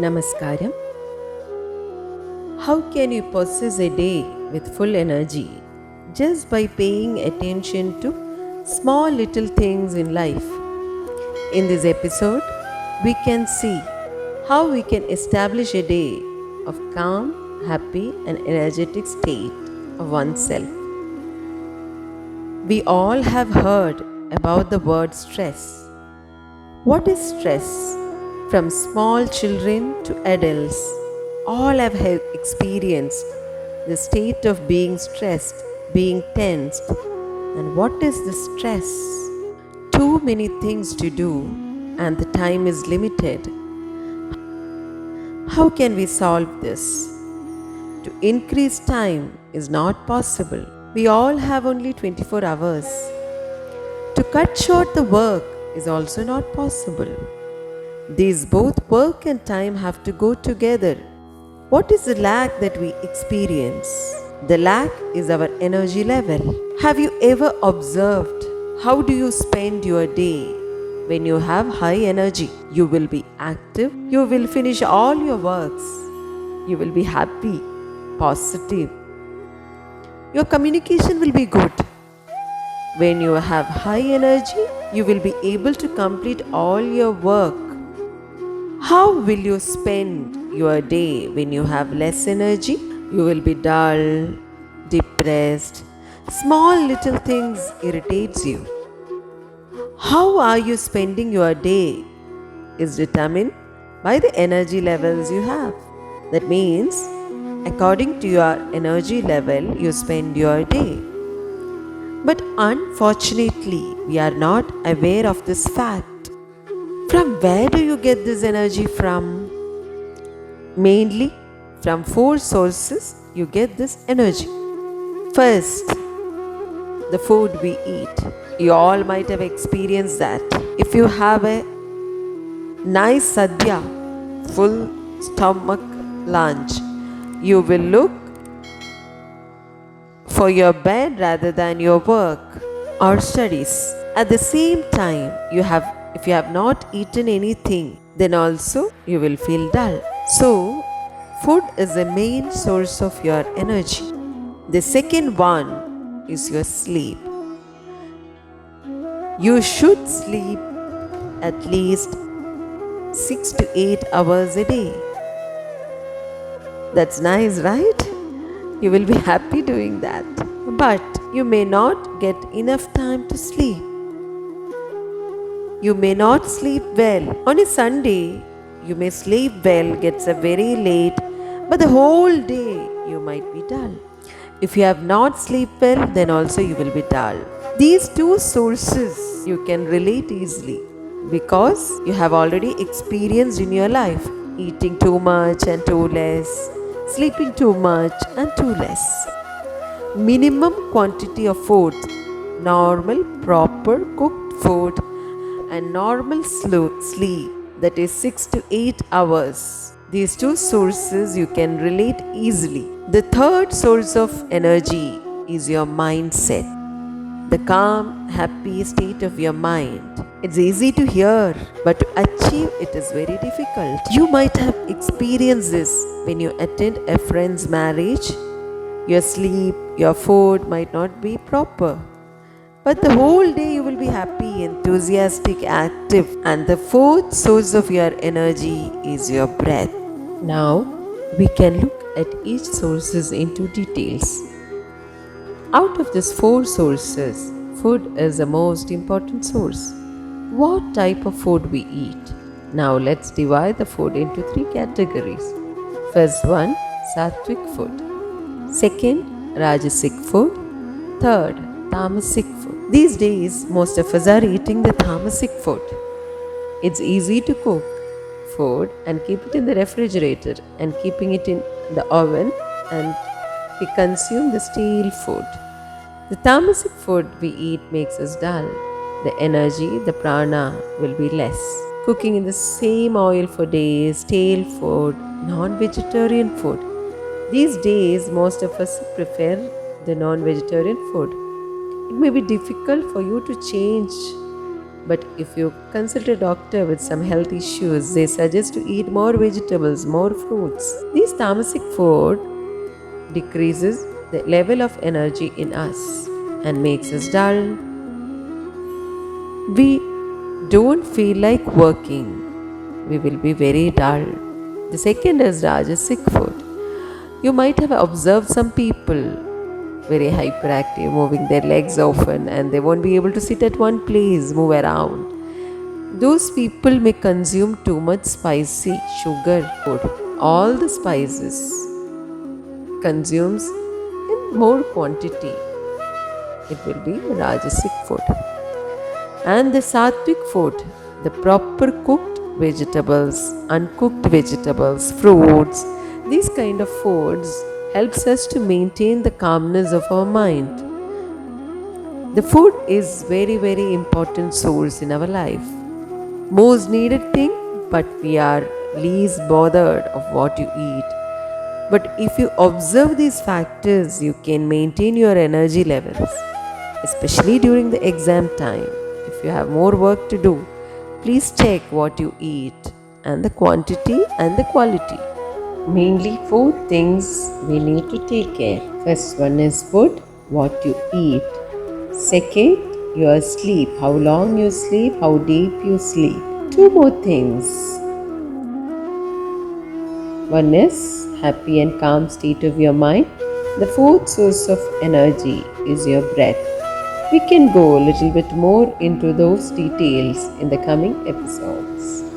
Namaskaram. How can you possess a day with full energy? Just by paying attention to small little things in life. In this episode, we can see how we can establish a day of calm, happy, and energetic state of oneself. We all have heard about the word stress. What is stress? From small children to adults, all have experienced the state of being stressed, being tensed. And what is the stress? Too many things to do, and the time is limited. How can we solve this? To increase time is not possible. We all have only 24 hours. To cut short the work is also not possible. These both work and time have to go together. What is the lack that we experience? The lack is our energy level. Have you ever observed how do you spend your day? When you have high energy, you will be active, you will finish all your works, you will be happy, positive. Your communication will be good. When you have high energy, you will be able to complete all your work. How will you spend your day when you have less energy? You will be dull, depressed. Small little things irritates you. How are you spending your day is determined by the energy levels you have. That means, according to your energy level, you spend your day. But unfortunately, we are not aware of this fact. From where do you get this energy from? Mainly from 4 sources you get this energy. First, the food we eat. You all might have experienced that. If you have a nice sadhya, full stomach lunch, you will look for your bed rather than your work or studies. At the same time, if you have not eaten anything, then also you will feel dull. So, food is the main source of your energy. The second one is your sleep. You should sleep at least 6 to 8 hours a day. That's nice, right? You will be happy doing that. But you may not get enough time to sleep. You may not sleep well. On a Sunday, you may sleep well, gets up very late, but the whole day you might be dull. If you have not slept well, then also you will be dull. These two sources you can relate easily because you have already experienced in your life eating too much and too less, sleeping too much and too less. Minimum quantity of food, normal, proper cooked food, and normal sleep, that is 6 to 8 hours. These two sources you can relate easily. The third source of energy is your mindset, the calm, happy state of your mind. It's easy to hear, but to achieve it is very difficult. You might have experienced this when you attend a friend's marriage. Your sleep, your food might not be proper, but the whole day you will be happy, enthusiastic, active. And the fourth source of your energy is your breath. Now, we can look at each sources into details. Out of these 4 sources, food is the most important source. What type of food we eat? Now let's divide the food into 3 categories. First one, sattvic food. Second, rajasic food. Third, tamasic food. These days, most of us are eating the tamasic food. It's easy to cook food and keep it in the refrigerator and keeping it in the oven, and we consume the stale food. The tamasic food we eat makes us dull. The energy, the prana will be less. Cooking in the same oil for days, stale food, non-vegetarian food. These days, most of us prefer the non-vegetarian food. It may be difficult for you to change But if you consult a doctor with some health issues, they suggest to eat more vegetables, more fruits. This tamasic food decreases the level of energy in us and makes us dull. We don't feel like working. We will be very dull. The second is Rajasic food. You might have observed some people very hyperactive, moving their legs often, and they won't be able to sit at one place, move around. Those people may consume too much spicy sugar food. All the spices consumes in more quantity. It will be Rajasic food. And the sattvic food, the proper cooked vegetables, uncooked vegetables, fruits, these kind of foods helps us to maintain the calmness of our mind. The food is very important source in our life. Most needed thing, but we are least bothered of what you eat. But if you observe these factors, you can maintain your energy levels, especially during the exam time. If you have more work to do, please check what you eat and the quantity and the quality. Mainly four things we need to take care. First one is food, what you eat. Second, your sleep, how long you sleep, how deep you sleep. Two more things. One is happy and calm state of your mind. The fourth source of energy is your breath. We can go a little bit more into those details in the coming episodes.